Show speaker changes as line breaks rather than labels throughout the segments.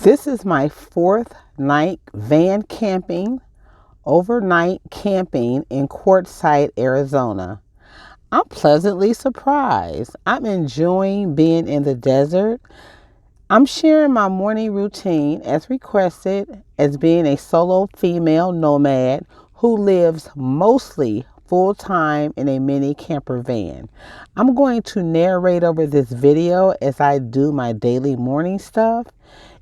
This is my fourth night van camping, overnight camping in Quartzsite, Arizona. I'm pleasantly surprised. I'm enjoying being in the desert. I'm sharing my morning routine as requested as being a solo female nomad who lives mostly full time in a mini camper van. I'm going to narrate over this video as I do my daily morning stuff.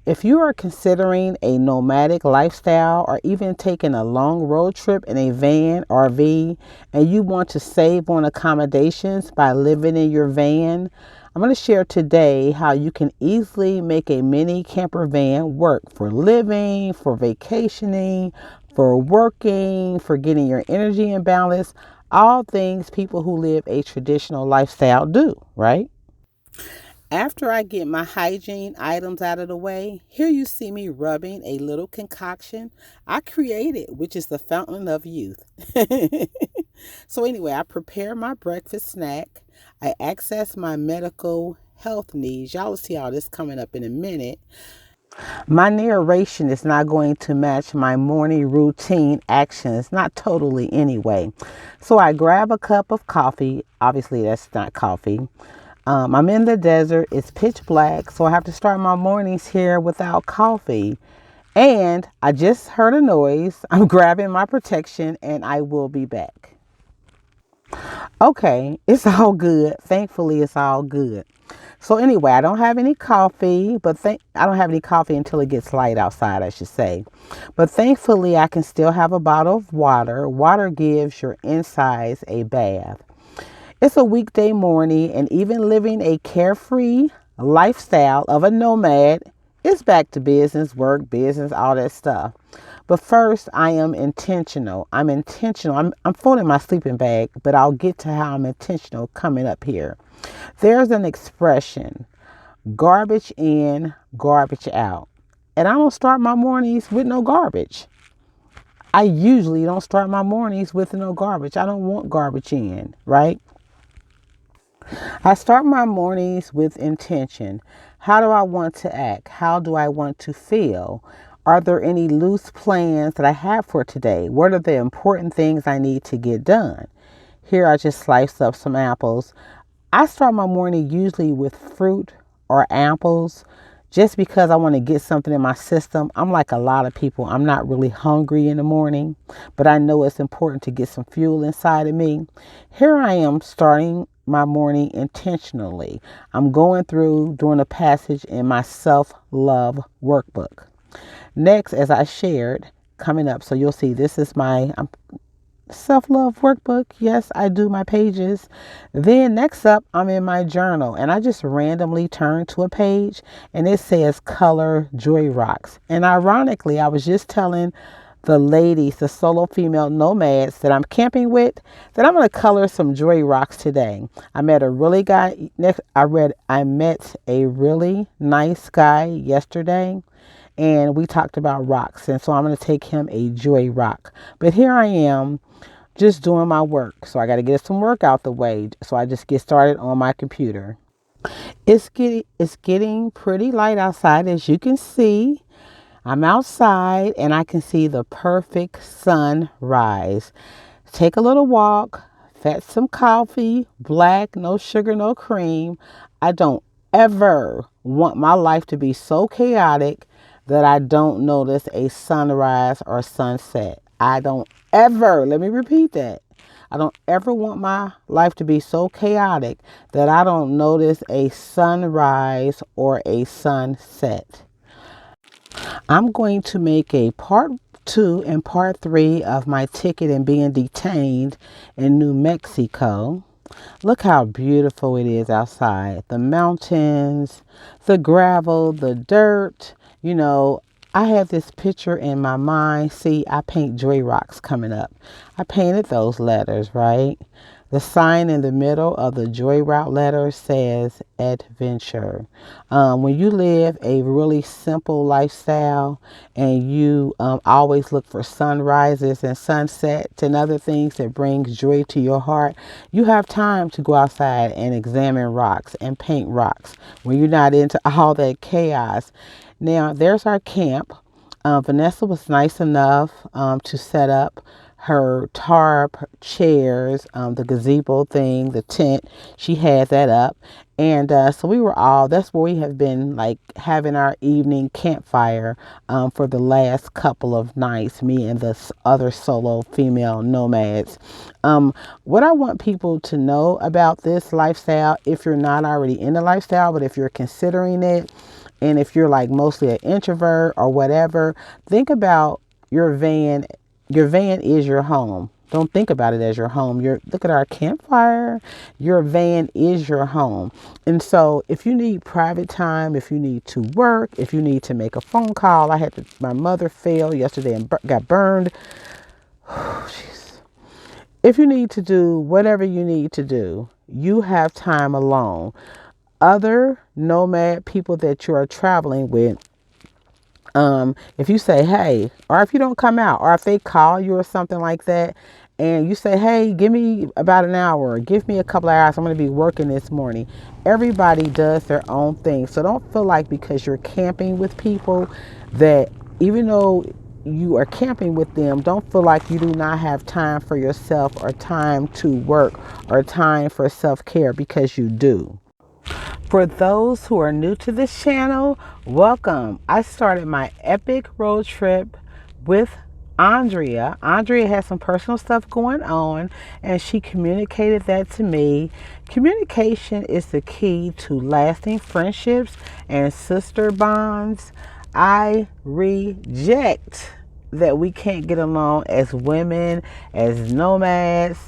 If you are considering a nomadic lifestyle or even taking a long road trip in a van RV and you want to save on accommodations by living in your van, I'm going to share today how you can easily make a mini camper van work for living, for vacationing, for working, for getting your energy in balance, all things people who live a traditional lifestyle do, right? After I get my hygiene items out of the way, here you see me rubbing a little concoction I created, which is the fountain of youth. So anyway, I prepare my breakfast snack. I access my medical health needs. Y'all will see all this coming up in a minute. My narration is not going to match my morning routine actions, not totally anyway. So I grab a cup of coffee. Obviously, that's not coffee. I'm in the desert. It's pitch black, so I have to start my mornings here without coffee. And I just heard a noise. I'm grabbing my protection and I will be back. Okay, it's all good. Thankfully, it's all good. So anyway, I don't have any coffee, I don't have any coffee until it gets light outside, I should say. But thankfully, I can still have a bottle of water. Water gives your insides a bath. It's a weekday morning, and even living a carefree lifestyle of a nomad is back to business, work, business, all that stuff. But first, I am intentional. I'm intentional. I'm folding my sleeping bag, but I'll get to how I'm intentional coming up here. There's an expression, garbage in, garbage out. And I don't start my mornings with no garbage. I usually don't start my mornings with no garbage. I don't want garbage in, right? I start my mornings with intention. How do I want to act? How do I want to feel? Are there any loose plans that I have for today? What are the important things I need to get done? Here I just sliced up some apples. I start my morning usually with fruit or apples just because I want to get something in my system. I'm like a lot of people. I'm not really hungry in the morning, but I know it's important to get some fuel inside of me. Here I am starting my morning intentionally. I'm going through doing a passage in my self-love workbook. Next, as I shared, coming up, so you'll see this is my self-love workbook. Yes, I do my pages. Then next up, I'm in my journal and I just randomly turn to a page and it says color joy rocks. And ironically, I was just telling the ladies, the solo female nomads that I'm camping with, that I'm going to color some joy rocks today. I met a really nice guy yesterday, and we talked about rocks, and so I'm going to take him a joy rock. But here I am just doing my work. So I got to get some work out the way. So I just get started on my computer. It's getting pretty light outside, as you can see. I'm outside and I can see the perfect sunrise. Take a little walk, fetch some coffee, black, no sugar, no cream. I don't ever want my life to be so chaotic that I don't notice a sunrise or sunset. I don't ever, let me repeat that. I don't ever want my life to be so chaotic that I don't notice a sunrise or a sunset. I'm going to make a part 2 and part 3 of my ticket and being detained in New Mexico. Look how beautiful it is outside. The mountains, the gravel, the dirt. You know, I have this picture in my mind. See, I paint joy rocks coming up. I painted those letters, right? The sign in the middle of the joy route letter says adventure. When you live a really simple lifestyle and you always look for sunrises and sunsets and other things that brings joy to your heart, you have time to go outside and examine rocks and paint rocks when you're not into all that chaos. Now, there's our camp. Vanessa was nice enough to set up her tarp chairs, the gazebo thing, the tent. She had that up. And so we were all, that's where we have been like having our evening campfire for the last couple of nights, me and the other solo female nomads. What I want people to know about this lifestyle, if you're not already in the lifestyle, but if you're considering it, and if you're like mostly an introvert or whatever, think about your van. Your van is your home. Don't think about it as your home. Look at our campfire. Your van is your home. And so if you need private time, if you need to work, if you need to make a phone call, my mother fell yesterday and got burned. Jeez. If you need to do whatever you need to do, you have time alone. Other nomad people that you are traveling with, if you say, hey, or if you don't come out, or if they call you or something like that, and you say, hey, give me about an hour, or give me a couple of hours, I'm going to be working this morning. Everybody does their own thing. So don't feel like because you're camping with people that even though you are camping with them, don't feel like you do not have time for yourself or time to work or time for self-care, because you do. For those who are new to this channel, welcome. I started my epic road trip with Andrea. Andrea has some personal stuff going on and she communicated that to me. Communication is the key to lasting friendships and sister bonds. I reject that we can't get along as women, as nomads,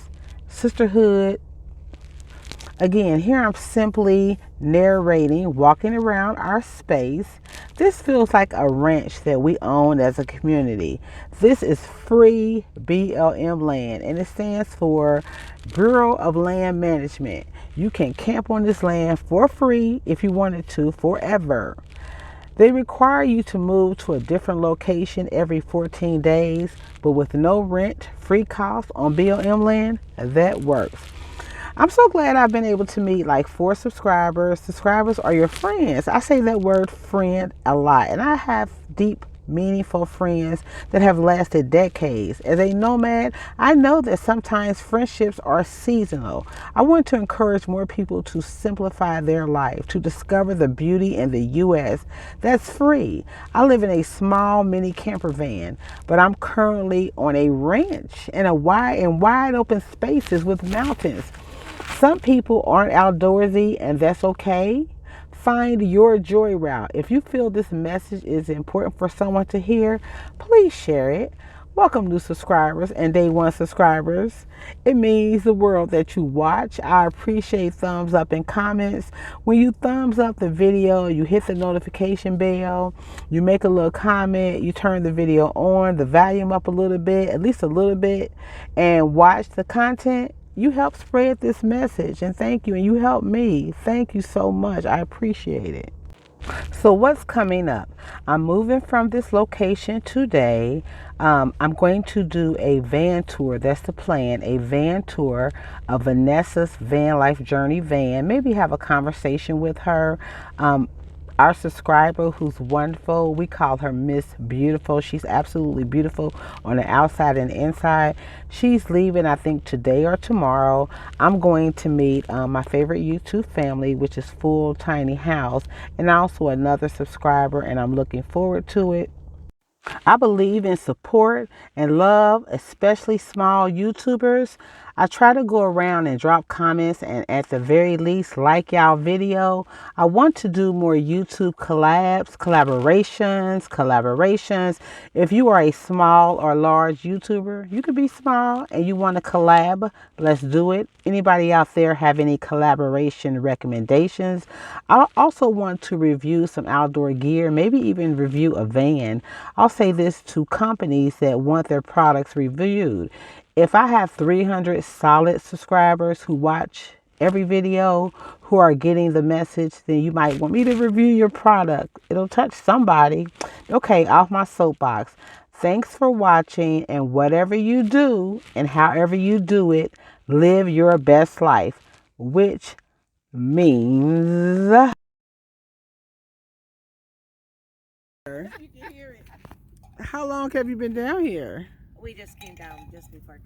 sisterhood. Again, here I'm simply narrating, walking around our space. This feels like a ranch that we own as a community. This is free BLM land, and it stands for Bureau of Land Management. You can camp on this land for free if you wanted to, forever. They require you to move to a different location every 14 days, but with no rent, free cost on BLM land, that works. I'm so glad I've been able to meet like 4 subscribers. Subscribers are your friends. I say that word friend a lot. And I have deep, meaningful friends that have lasted decades. As a nomad, I know that sometimes friendships are seasonal. I want to encourage more people to simplify their life, to discover the beauty in the U.S. that's free. I live in a small mini camper van, but I'm currently on a ranch in wide open spaces with mountains. Some people aren't outdoorsy, and that's okay. Find your joy route. If you feel this message is important for someone to hear, please share it. Welcome new subscribers and day one subscribers. It means the world that you watch. I appreciate thumbs up and comments. When you thumbs up the video, you hit the notification bell, you make a little comment, you turn the video on, the volume up a little bit, at least a little bit, and watch the content. You help spread this message, and thank you, and you help me. Thank you so much. I appreciate it. So what's coming up? I'm moving from this location today. I'm going to do a van tour. That's the plan. A van tour of Vanessa's van life journey van. Maybe have a conversation with her. Our subscriber, who's wonderful, we call her Miss Beautiful. She's absolutely beautiful on the outside and inside. She's leaving, I think, today or tomorrow. I'm going to meet my favorite YouTube family, which is Full Tiny House, and also another subscriber, and I'm looking forward to it. I believe in support and love, especially small YouTubers. I try to go around and drop comments and at the very least like y'all video. I want to do more YouTube collaborations. If you are a small or large YouTuber, you could be small and you want to collab, let's do it. Anybody out there have any collaboration recommendations? I also want to review some outdoor gear, maybe even review a van. I'll say this to companies that want their products reviewed. If I have 300 solid subscribers who watch every video, who are getting the message, then you might want me to review your product. It'll touch somebody. Okay, off my soapbox. Thanks for watching, and whatever you do and however you do it, live your best life, which means... You can hear it. How long have you been down here?
We just came down just before.